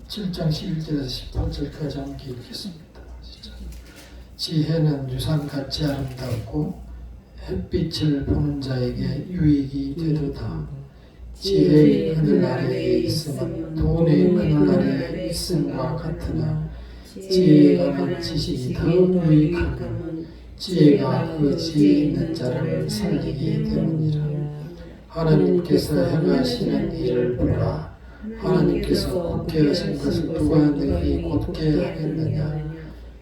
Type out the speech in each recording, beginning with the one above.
7장 11절에서 18절까지 함께 읽겠습니다. 지혜는 유산같이 아름답고 햇빛을 보는 자에게 유익이 되도다. 지혜의 그늘 아래에 있음은 돈의 그늘 아래에 있음과 같으나 지혜가 가는 지식이 더 유익하고 지혜가 그 지혜 있는 자를 살리기 때문이라. 하나님께서 행하시는 일을 보라. 하나님께서 곧게 하신 것을 누가 능히 곧게 하겠느냐.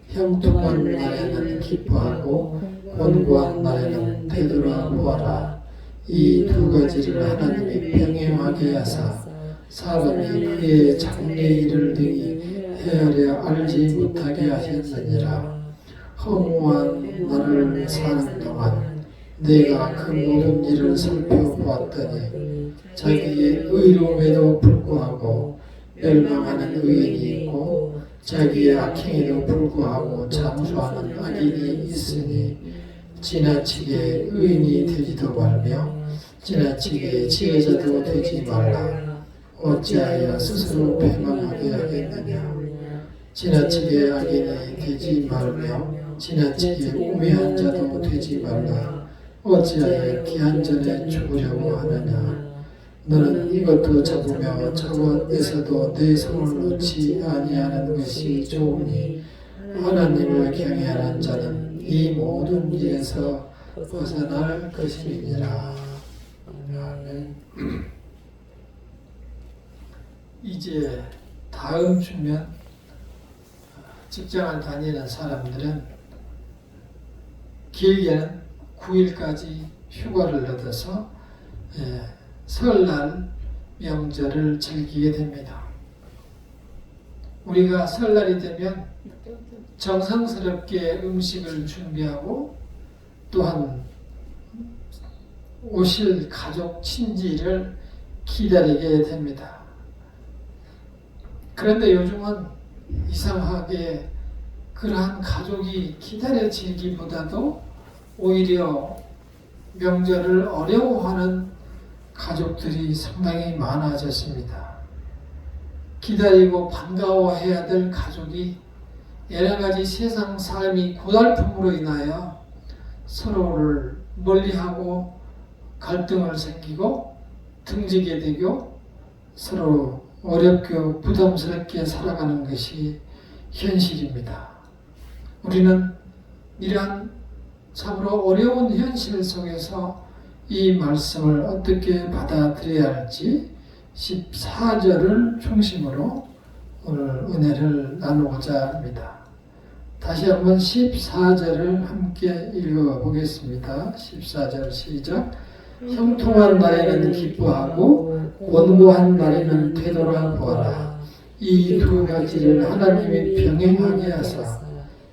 형통한 날에는 기뻐하고 곤고한 날에는 되돌아보아라. 이 두 가지를 하나님이 병행하게 하사 사람이 그의 장래 일을 능히 헤아려 알지 못하게 하셨느니라. 허무한 날을 사는 동안 내가 그 모든 일을 살펴보았더니 자기의 의로움에도 불구하고 멸망하는 의인이 있고 자기의 악행에도 불구하고 장수하는 악인이 있으니 지나치게 의인이 되지도 말며 지나치게 지혜자도 되지 말라. 어찌하여 스스로 배만하게 하겠느냐. 지나치게 악인이 되지 말며 지나치게 우매한 자도 되지 말라. 어찌하여 기한 전에 죽으려고 하느냐. 너는 이것도 잡으며 저것에서도 내 손을 놓지 아니하는 것이 좋으니 하나님을 경외하는 자는 이 모든 일에서 벗어날 것이니라. 아멘. 이제 다음 주면 직장을 다니는 사람들은 길게는 9일까지 휴가를 얻어서 설날 명절을 즐기게 됩니다. 우리가 설날이 되면 정성스럽게 음식을 준비하고 또한 오실 가족 친지를 기다리게 됩니다. 그런데 요즘은 이상하게 그러한 가족이 기다려지기보다도 오히려 명절을 어려워하는 가족들이 상당히 많아졌습니다. 기다리고 반가워해야 될 가족이 여러 가지 세상 삶이 고달픔으로 인하여 서로를 멀리하고 갈등을 생기고 등지게 되고 서로 어렵고 부담스럽게 살아가는 것이 현실입니다. 우리는 이러한 참으로 어려운 현실 속에서 이 말씀을 어떻게 받아들여야 할지 14절을 중심으로 오늘 은혜를 나누고자 합니다. 다시 한번 14절을 함께 읽어보겠습니다. 14절 시작. 형통한 날에는 기뻐하고 곤고한 날에는 되돌아보아라. 이 두 가지를 하나님이 병행하게 하사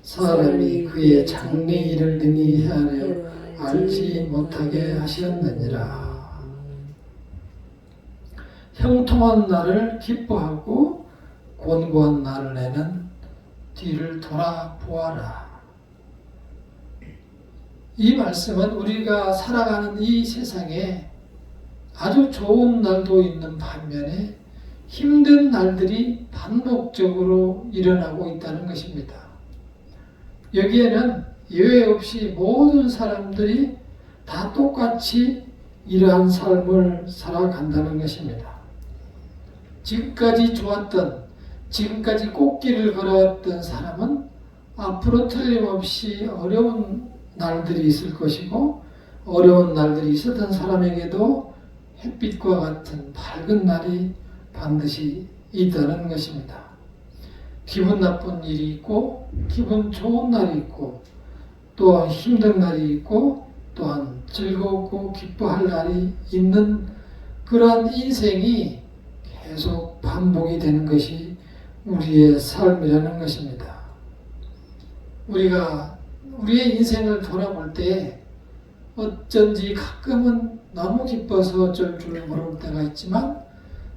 사람이 그의 장래 일을 능히 헤아려 알지 못하게 하셨느니라. 형통한 날을 기뻐하고 곤고한 날에는 뒤를 돌아보아라. 이 말씀은 우리가 살아가는 이 세상에 아주 좋은 날도 있는 반면에 힘든 날들이 반복적으로 일어나고 있다는 것입니다. 여기에는 예외 없이 모든 사람들이 다 똑같이 이러한 삶을 살아간다는 것입니다. 지금까지 좋았던, 지금까지 꽃길을 걸어왔던 사람은 앞으로 틀림없이 어려운 날들이 있을 것이고 어려운 날들이 있었던 사람에게도 햇빛과 같은 밝은 날이 반드시 있다는 것입니다. 기분 나쁜 일이 있고 기분 좋은 날이 있고 또한 힘든 날이 있고 또한 즐겁고 기뻐할 날이 있는 그러한 인생이 계속 반복이 되는 것이 우리의 삶이라는 것입니다. 우리가 우리의 인생을 돌아볼 때 어쩐지 가끔은 너무 기뻐서 어쩔 줄 모를 때가 있지만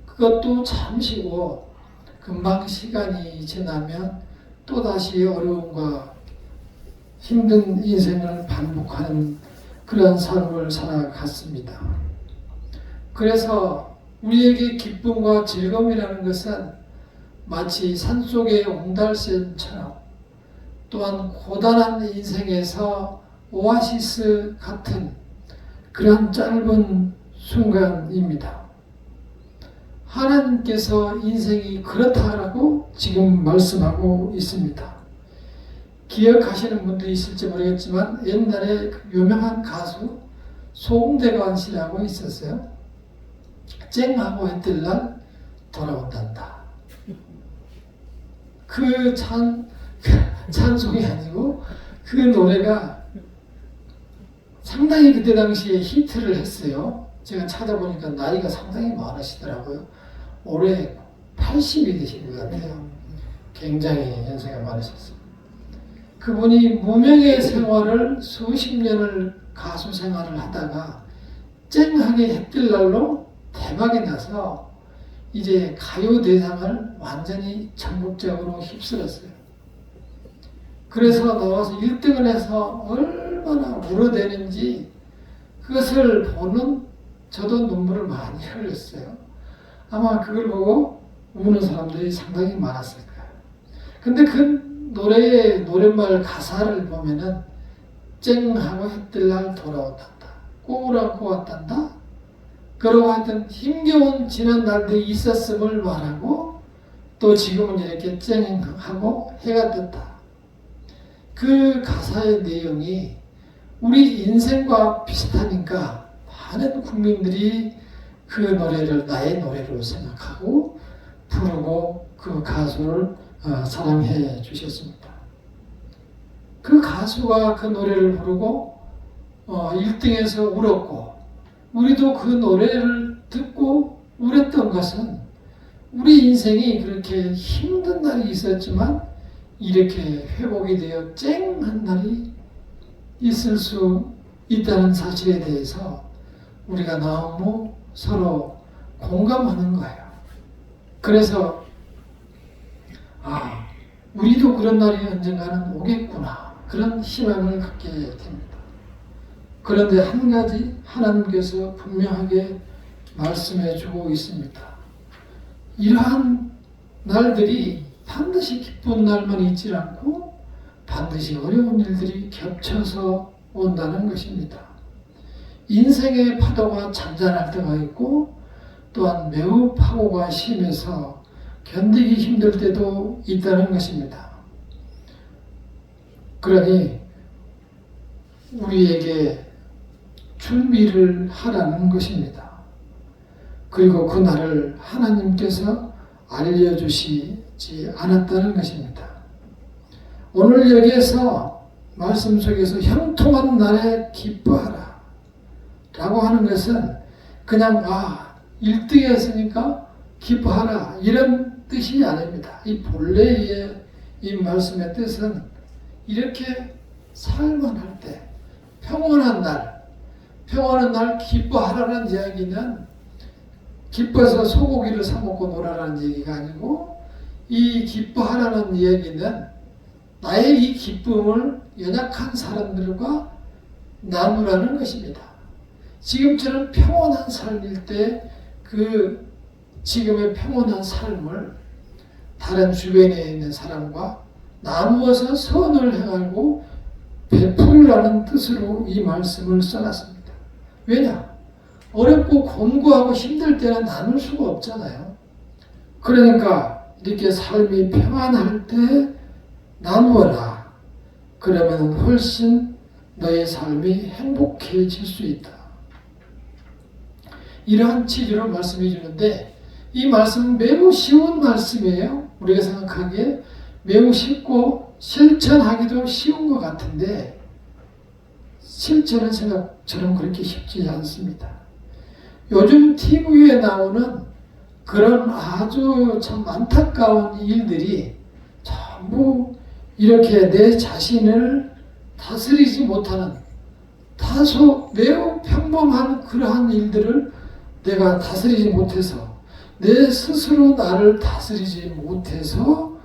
그것도 잠시고 금방 시간이 지나면 또다시 어려움과 힘든 인생을 반복하는 그런 삶을 살아갔습니다. 그래서 우리에게 기쁨과 즐거움이라는 것은 마치 산속의 옹달샘처럼 또한 고단한 인생에서 오아시스 같은 그런 짧은 순간입니다. 하나님께서 인생이 그렇다라고 지금 말씀하고 있습니다. 기억하시는 분도 있을지 모르겠지만 옛날에 유명한 가수 송대관 씨라고 있었어요. 쨍하고 해뜰 날 돌아온단다. 그 찬송이 아니고 그 노래가 상당히 그때 당시에 히트를 했어요. 제가 찾아보니까 나이가 상당히 많으시더라고요. 올해 80이 되신 것 같아요. 굉장히 연세가 많으셨어요. 그분이 무명의 생활을 수십 년을 가수 생활을 하다가 쨍하게 해뜰 날로 대박이 나서 이제 가요 대상을 완전히 전국적으로 휩쓸었어요. 그래서 나와서 1등을 해서 얼마나 울어대는지 그것을 보는 저도 눈물을 많이 흘렸어요. 아마 그걸 보고 우는 사람들이 상당히 많았을 거예요. 근데 그 노래의 노랫말 가사를 보면은 쨍하고 해뜰 날 돌아온단다. 꿈을 안고 왔단다. 그러고 하여튼 힘겨운 지난 날들이 있었음을 말하고 또 지금은 이렇게 쨍하고 해가 떴다. 그 가사의 내용이 우리 인생과 비슷하니까 많은 국민들이 그 노래를 나의 노래로 생각하고 부르고 그 가수를 사랑해 주셨습니다. 그 가수가 그 노래를 부르고 1등에서 울었고 우리도 그 노래를 듣고 울었던 것은 우리 인생이 그렇게 힘든 날이 있었지만 이렇게 회복이 되어 쨍한 날이 있을 수 있다는 사실에 대해서 우리가 너무 서로 공감하는 거예요. 그래서 우리도 그런 날이 언젠가는 오겠구나 그런 희망을 갖게 됩니다. 그런데 한 가지 하나님께서 분명하게 말씀해 주고 있습니다. 이러한 날들이 반드시 기쁜 날만 있지 않고 반드시 어려운 일들이 겹쳐서 온다는 것입니다. 인생의 파도가 잔잔할 때가 있고 또한 매우 파고가 심해서 견디기 힘들 때도 있다는 것입니다. 그러니 우리에게 준비를 하라는 것입니다. 그리고 그 날을 하나님께서 알려주시지 않았다는 것입니다. 오늘 여기에서 말씀 속에서 형통한 날에 기뻐하라 라고 하는 것은 그냥 1등 했으니까 기뻐하라 이런 뜻이 아닙니다. 이 본래의 이 말씀의 뜻은 이렇게 살만 할 때 평온한 날 기뻐하라는 이야기는 기뻐서 소고기를 사 먹고 놀아라는 얘기가 아니고 이 기뻐하라는 이야기는 나의 이 기쁨을 연약한 사람들과 나누라는 것입니다. 지금처럼 평온한 삶일 때 그 지금의 평온한 삶을 다른 주변에 있는 사람과 나누어서 선을 행하고 베풀라는 뜻으로 이 말씀을 써놨습니다. 왜냐? 어렵고 곤고하고 힘들 때는 나눌 수가 없잖아요. 그러니까 이렇게 삶이 평안할 때 나누어라. 그러면 훨씬 너의 삶이 행복해질 수 있다. 이러한 취지로 말씀해 주는데 이 말씀은 매우 쉬운 말씀이에요. 우리가 생각하기에 매우 쉽고 실천하기도 쉬운 것 같은데 실천은 생각처럼 그렇게 쉽지 않습니다. 요즘 TV에 나오는 그런 아주 참 안타까운 일들이 전부 이렇게 내 자신을 다스리지 못하는 다소 매우 평범한 그러한 일들을 내가 다스리지 못해서 내 스스로 나를 다스리지 못해서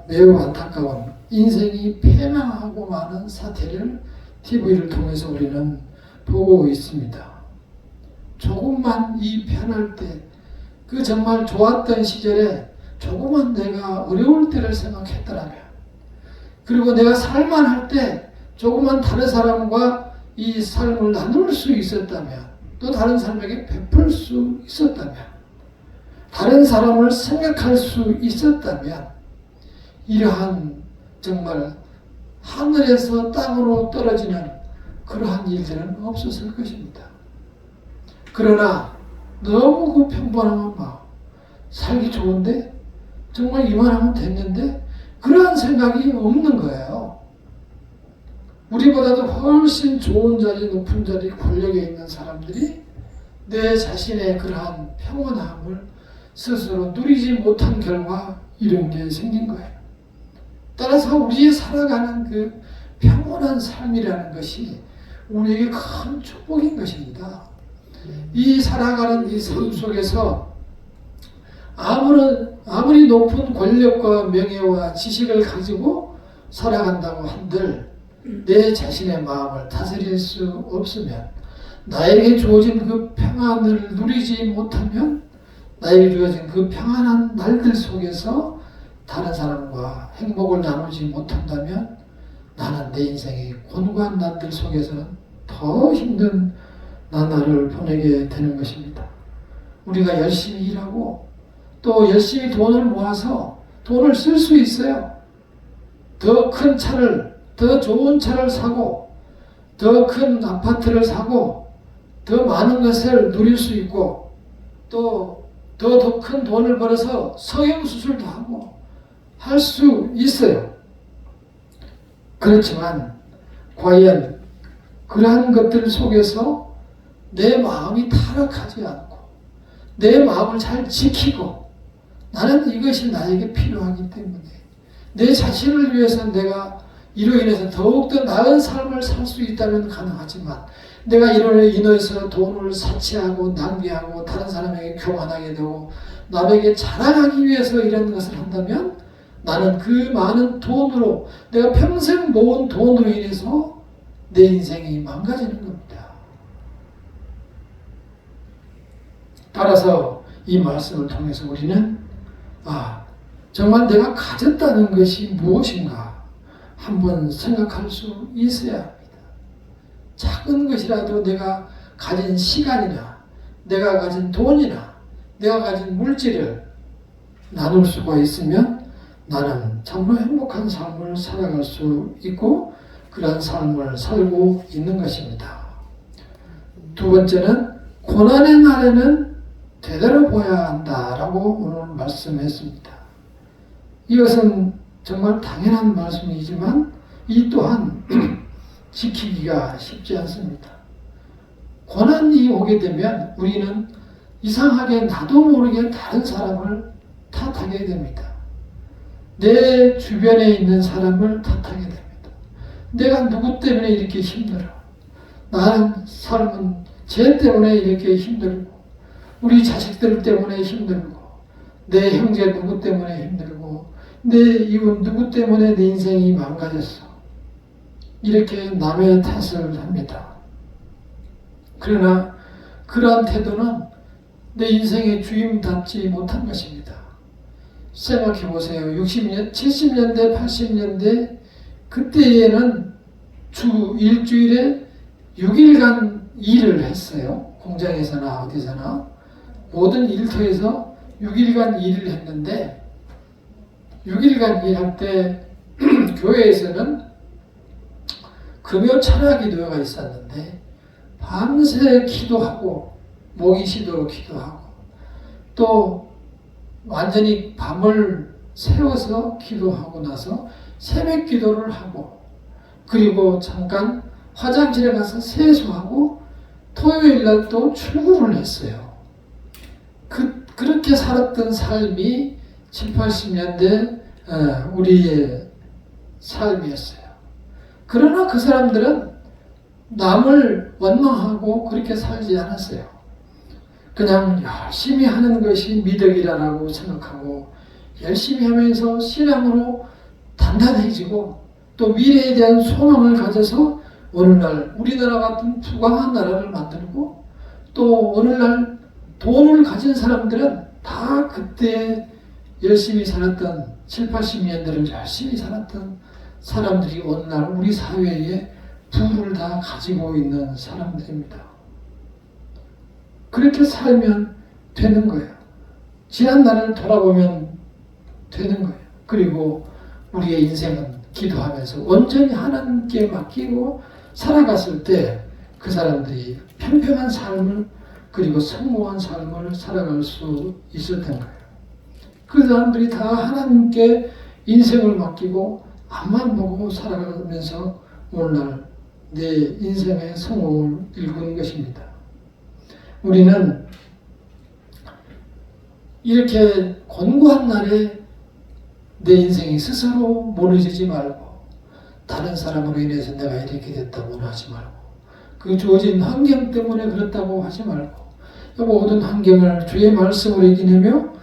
매우 안타까운 인생이 패망하고 많은 사태를 TV를 통해서 우리는 보고 있습니다. 조금만 이 편할 때 그 정말 좋았던 시절에 조금만 내가 어려울 때를 생각했더라면, 그리고 내가 살만할 때 조금만 다른 사람과 이 삶을 나눌 수 있었다면, 또 다른 사람에게 베풀 수 있었다면, 다른 사람을 생각할 수 있었다면, 이러한 정말 하늘에서 땅으로 떨어지는 그러한 일들은 없었을 것입니다. 그러나 너무 그 평범한 마음, 살기 좋은데 정말 이만하면 됐는데 그러한 생각이 없는 거예요. 우리보다도 훨씬 좋은 자리, 높은 자리, 권력에 있는 사람들이 내 자신의 그러한 평온함을 스스로 누리지 못한 결과 이런 게 생긴 거예요. 따라서 우리의 살아가는 그 평온한 삶이라는 것이 우리에게 큰 축복인 것입니다. 이 살아가는 이 삶 속에서 아무리 높은 권력과 명예와 지식을 가지고 살아간다고 한들 내 자신의 마음을 다스릴 수 없으면, 나에게 주어진 그 평안을 누리지 못하면, 나에게 주어진 그 평안한 날들 속에서 다른 사람과 행복을 나누지 못한다면 나는 내 인생의 곤고한 날들 속에서는 더 힘든 나날을 보내게 되는 것입니다. 우리가 열심히 일하고 또 열심히 돈을 모아서 돈을 쓸 수 있어요. 더 큰 차를, 더 좋은 차를 사고, 더 큰 아파트를 사고, 더 많은 것을 누릴 수 있고, 또 더 큰 돈을 벌어서 성형수술도 하고 할 수 있어요. 그렇지만 과연 그러한 것들 속에서 내 마음이 타락하지 않고 내 마음을 잘 지키고, 나는 이것이 나에게 필요하기 때문에 내 자신을 위해서 내가 이로 인해서 더욱더 나은 삶을 살 수 있다면 가능하지만, 내가 이로 인해서 돈을 사치하고 낭비하고 다른 사람에게 교만하게 되고 남에게 자랑하기 위해서 이런 것을 한다면 나는 그 많은 돈으로, 내가 평생 모은 돈으로 인해서 내 인생이 망가지는 겁니다. 따라서 이 말씀을 통해서 우리는 정말 내가 가졌다는 것이 무엇인가 한번 생각할 수 있어야 합니다. 작은 것이라도 내가 가진 시간이나 내가 가진 돈이나 내가 가진 물질을 나눌 수가 있으면 나는 정말 행복한 삶을 살아갈 수 있고 그런 삶을 살고 있는 것입니다. 두 번째는 고난의 날에는 되돌아보아야 한다라고 오늘 말씀했습니다. 이것은 정말 당연한 말씀이지만 이 또한 지키기가 쉽지 않습니다. 고난이 오게 되면 우리는 이상하게 나도 모르게 다른 사람을 탓하게 됩니다. 내 주변에 있는 사람을 탓하게 됩니다. 내가 누구 때문에 이렇게 힘들어? 나는 삶은 쟤 때문에 이렇게 힘들고, 우리 자식들 때문에 힘들고, 내 형제 누구 때문에 힘들고, 내 이웃 누구 때문에 내 인생이 망가졌어. 이렇게 남의 탓을 합니다. 그러나 그러한 태도는 내 인생의 주임답지 못한 것입니다. 생각해 보세요. 60년, 70년대, 80년대 그때에는 주 일주일에 6일간 일을 했어요. 공장에서나 어디서나 모든 일터에서 6일간 일을 했는데 6일간 일할 때 교회에서는 금요 철야 기도가 있었는데 밤새 기도하고 모기시도 기도하고 또 완전히 밤을 새워서 기도하고 나서 새벽 기도를 하고 그리고 잠깐 화장실에 가서 세수하고 토요일날 또 출근을 했어요. 그렇게 살았던 삶이 7, 80년대 우리의 삶이었어요. 그러나 그 사람들은 남을 원망하고 그렇게 살지 않았어요. 그냥 열심히 하는 것이 미덕이라고 생각하고 열심히 하면서 신앙으로 단단해지고 또 미래에 대한 소망을 가져서 어느 날 우리나라 같은 부강한 나라를 만들고 또 어느 날 돈을 가진 사람들은 다 그때 열심히 살았던 7, 80년대를 열심히 살았던 사람들이 어느 날 우리 사회에 부를 다 가지고 있는 사람들입니다. 그렇게 살면 되는 거예요. 지난 날을 돌아보면 되는 거예요. 그리고 우리의 인생은 기도하면서 온전히 하나님께 맡기고 살아갔을 때 그 사람들이 평평한 삶을 그리고 성공한 삶을 살아갈 수 있었던 거예요. 그 사람들이 다 하나님께 인생을 맡기고 앞만 보고 살아가면서 오늘날 내 인생의 성공을 이루는 것입니다. 우리는 이렇게 곤고한 날에 내 인생이 스스로 무너지지 말고 다른 사람으로 인해서 내가 이렇게 됐다고 하지 말고 그 주어진 환경 때문에 그렇다고 하지 말고 모든 환경을 주의 말씀으로 이기내며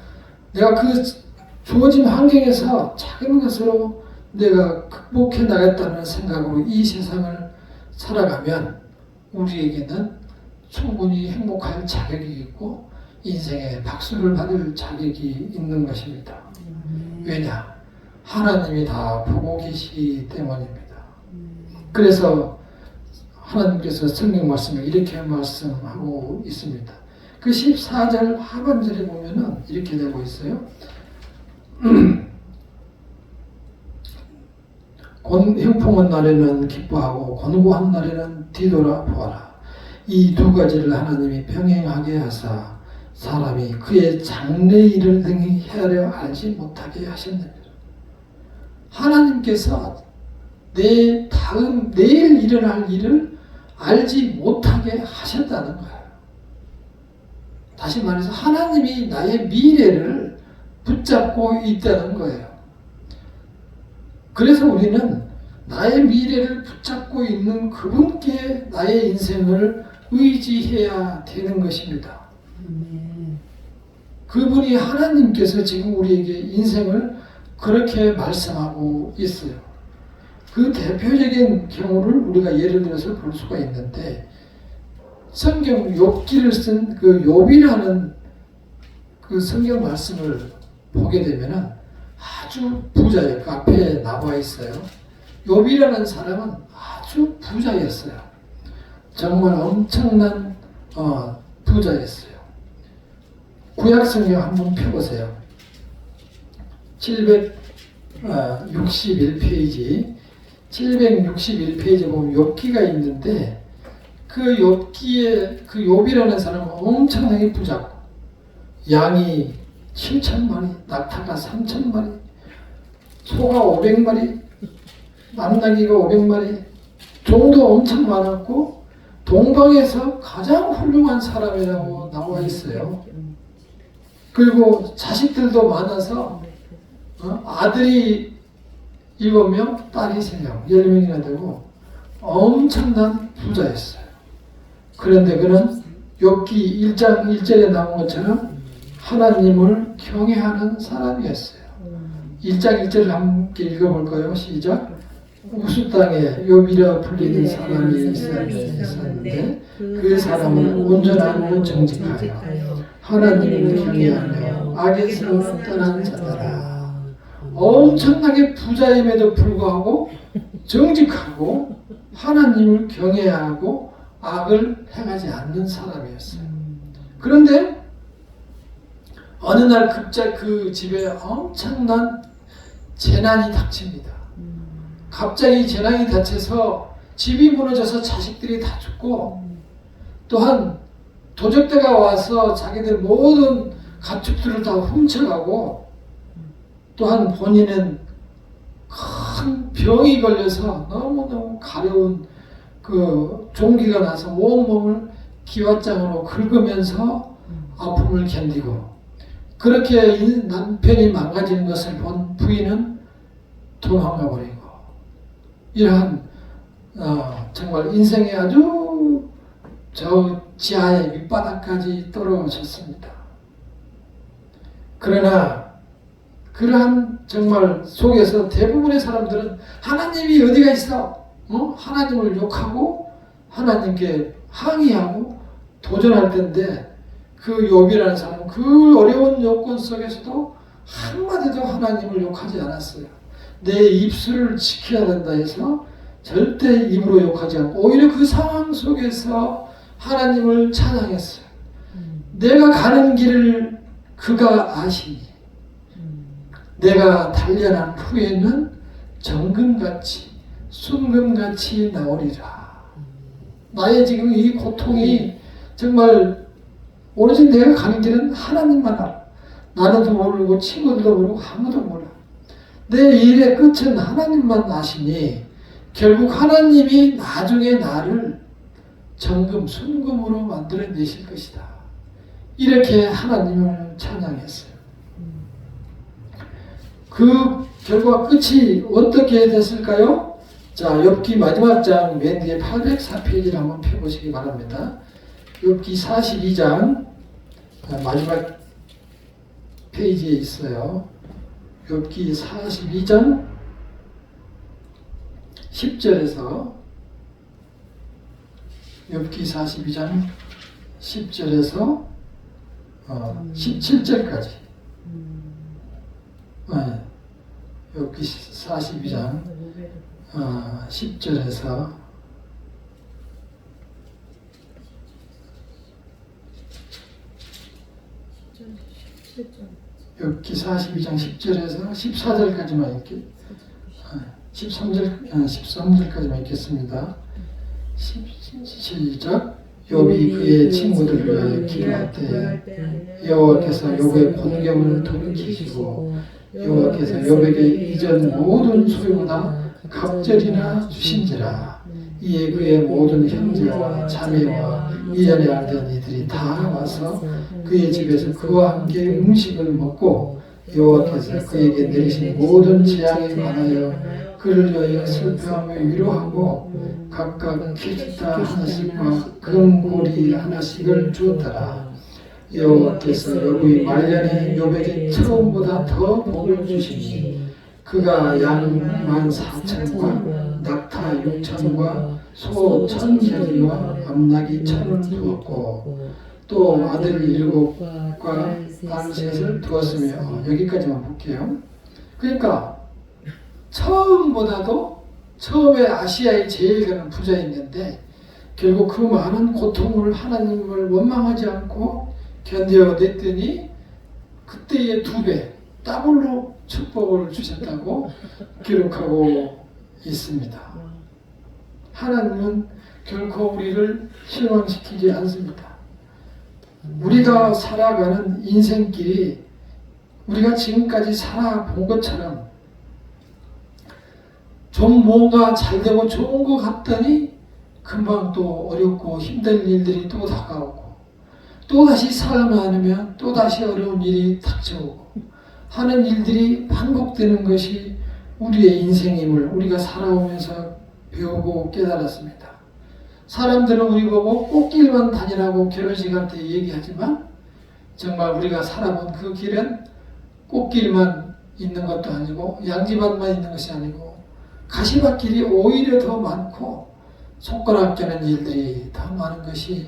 내가 그 주어진 환경에서 작은 것으로 내가 극복해 나갔다는 생각으로 이 세상을 살아가면 우리에게는 충분히 행복할 자격이 있고 인생에 박수를 받을 자격이 있는 것입니다. 왜냐? 하나님이 다 보고 계시기 때문입니다. 그래서 하나님께서 성경 말씀을 이렇게 말씀하고 있습니다. 그 14절 하반절에 보면은 이렇게 되고 있어요. 형통한 날에는 기뻐하고 곤고한 날에는 뒤돌아 보아라. 이 두 가지를 하나님이 병행하게 하사 사람이 그의 장래 일을 등히 헤아려 알지 못하게 하셨느니라. 하나님께서 내 다음 내일 일어날 일을 알지 못하게 하셨다는 거예요. 다시 말해서 하나님이 나의 미래를 붙잡고 있다는 거예요. 그래서 우리는 나의 미래를 붙잡고 있는 그분께 나의 인생을 의지해야 되는 것입니다. 그분이 하나님께서 지금 우리에게 인생을 그렇게 말씀하고 있어요. 그 대표적인 경우를 우리가 예를 들어서 볼 수가 있는데 성경 욥기를 쓴 그 욥이라는 그 성경 말씀을 보게 되면은 아주 부자예요. 그 앞에 나와 있어요. 욥이라는 사람은 아주 부자였어요. 정말 엄청난 부자였어요. 구약 성경 한번 펴보세요. 761페이지 761페이지 보면 욥기가 있는데 그 욥기에 그 욥이라는 사람은 엄청나게 부자고 양이 7,000마리, 낙타가 3,000마리, 소가 500마리, 망나기가 500마리, 종도 엄청 많았고 동방에서 가장 훌륭한 사람이라고 나와 있어요. 그리고 자식들도 많아서 아들이 7명, 딸이 3명, 10명이나 되고 엄청난 부자였어요. 그런데 그는 욥기 1장 1절에 나온 것처럼 하나님을 경외하는 사람이었어요. 1장 1절을 함께 읽어볼까요? 시작. 우수 땅에 욥이라 불리는 사람이 있었는데 그 사람은 온전하고 정직하여 하나님을 경외하며 악에서 떠난 자더라. 엄청나게 부자임에도 불구하고 정직하고 하나님을 경외하고 악을 행하지 않는 사람이었어요. 그런데 어느 날 급작 그 집에 엄청난 재난이 닥칩니다. 갑자기 재난이 닥쳐서 집이 무너져서 자식들이 다 죽고 또한 도적대가 와서 자기들 모든 가축들을 다 훔쳐가고 또한 본인은 큰 병이 걸려서 너무너무 가려운 그 종기가 나서 온몸을 기왓장으로 긁으면서 아픔을 견디고 그렇게 남편이 망가지는 것을 본 부인은 도망가 버리고 이러한 정말 인생의 아주 저 지하의 밑바닥까지 떨어졌습니다. 그러나 그러한 정말 속에서 대부분의 사람들은 하나님이 어디가 있어? 하나님을 욕하고 하나님께 항의하고 도전할 텐데 그 욥이라는 사람은 그 어려운 여건 속에서도 한마디도 하나님을 욕하지 않았어요. 내 입술을 지켜야 된다 해서 절대 입으로 욕하지 않고 오히려 그 상황 속에서 하나님을 찬양했어요. 내가 가는 길을 그가 아시니 내가 단련한 후에는 정금같이 순금같이 나오리라. 나의 지금 이 고통이 정말 오로지 내가 가는 길은 하나님만 알아. 나는 모르고 친구들도 모르고 아무도 몰라. 내 일의 끝은 하나님만 아시니 결국 하나님이 나중에 나를 정금 순금으로 만들어내실 것이다. 이렇게 하나님을 찬양했어요. 그 결과 끝이 어떻게 됐을까요? 자, 욥기 마지막 장 맨 뒤에 804페이지를 한번 펴보시기 바랍니다. 욥기 42장 마지막 페이지에 있어요. 욥기 42장 10절에서 욥기 42장 10절에서 17절까지 욥기 42장 10절에서 욥기 42장 10절에서 14절까지만 읽게 13절까지만 읽겠습니다. 시작. 욥이 그의 친구들을 위하여 기도할 때 여호와께서 욥의 곤경을 돌이키시고 여호와께서 욥에게 이전 모든 소유보다 갑절이나 주신지라. 이에 그의 모든 형제와 자매와 이전에 알던 이들이 다 와서 그의 집에서 그와 함께 음식을 먹고 여호와께서 그에게 내리신 모든 재앙에 관하여 그를 위하여 슬퍼하며 위로하고 각각 키스타 하나씩과 금고리 하나씩을 주었더라. 여호와께서 욥의 말년에 욥에게 처음보다 더 복을 주시니 그가 양 14,000과 낙타 6,000과 소 1,000겨리와 암나귀 1,000을 두었고 또 아들 7과 딸 3을 두었으며 여기까지만 볼게요. 그러니까 처음보다도 처음에 아시아의 제일 가는 부자였는데 결국 그 많은 고통을 하나님을 원망하지 않고 견뎌냈더니 그때의 2배 더블로 축복을 주셨다고 기록하고 있습니다. 하나님은 결코 우리를 실망시키지 않습니다. 우리가 살아가는 인생길이 우리가 지금까지 살아본 것처럼 좀 뭔가 잘되고 좋은 것 같더니 금방 또 어렵고 힘든 일들이 또 다가오고 또다시 살아나면 또다시 어려운 일이 닥쳐오고 하는 일들이 반복되는 것이 우리의 인생임을 우리가 살아오면서 배우고 깨달았습니다. 사람들은 우리 보고 꽃길만 다니라고 결혼식 할 때 얘기하지만 정말 우리가 살아본 그 길은 꽃길만 있는 것도 아니고 양지밭만 있는 것이 아니고 가시밭길이 오히려 더 많고 손가락 겨는 일들이 더 많은 것이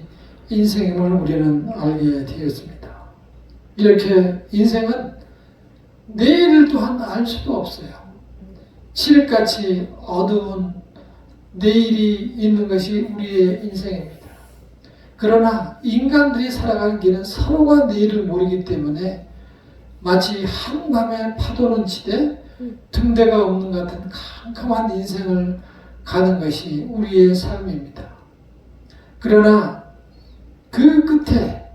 인생임을 우리는 알게 되었습니다. 이렇게 인생은 내일을 또한 알 수도 없어요. 칠흑같이 어두운 내일이 있는 것이 우리의 인생입니다. 그러나 인간들이 살아가는 길은 서로가 내일을 모르기 때문에 마치 한밤에 파도는 치되 등대가 없는 것 같은 캄캄한 인생을 가는 것이 우리의 삶입니다. 그러나 그 끝에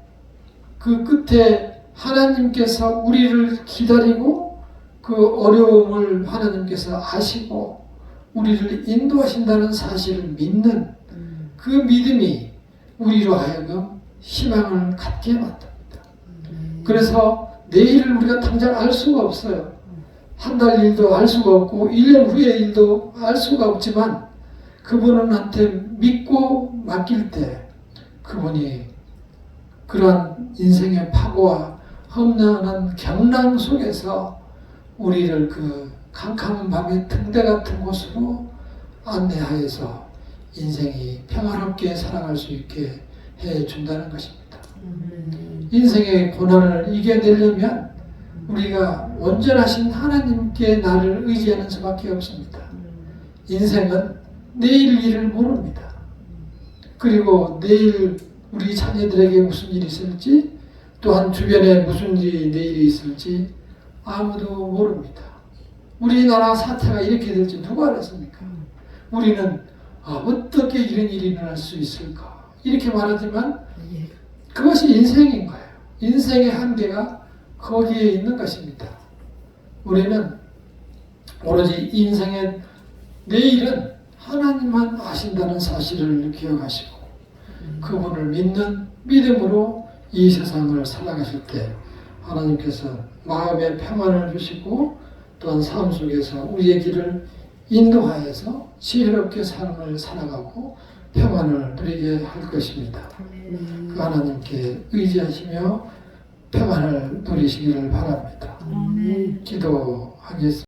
하나님께서 우리를 기다리고 그 어려움을 하나님께서 아시고 우리를 인도하신다는 사실을 믿는 그 믿음이 우리로 하여금 희망을 갖게 만듭니다. 그래서 내일을 우리가 당장 알 수가 없어요. 한 달 일도 알 수가 없고 1년 후의 일도 알 수가 없지만 그분한테 믿고 맡길 때 그분이 그러한 인생의 파고와 험난한 경랑 속에서 우리를 그 캄캄한 밤의 등대 같은 곳으로 안내하여서 인생이 평화롭게 살아갈 수 있게 해준다는 것입니다. 인생의 고난을 이겨내려면 우리가 온전하신 하나님께 나를 의지하는 수밖에 없습니다. 인생은 내일 일을 모릅니다. 그리고 내일 우리 자녀들에게 무슨 일이 있을지, 또한 주변에 무슨 일이 내일이 있을지 아무도 모릅니다. 우리나라 사태가 이렇게 될지 누가 알았습니까? 우리는 어떻게 이런 일이 일어날 수 있을까? 이렇게 말하지만 그것이 인생인 거예요. 인생의 한계가 거기에 있는 것입니다. 우리는 오로지 인생의 내일은 하나님만 아신다는 사실을 기억하시고 그분을 믿는 믿음으로 이 세상을 살아가실 때 하나님께서 마음의 평안을 주시고 또한 삶 속에서 우리의 길을 인도하여서 지혜롭게 삶을 살아가고 평안을 누리게 할 것입니다. 그 하나님께 의지하시며 평안을 누리시기를 바랍니다. 기도하겠습니다.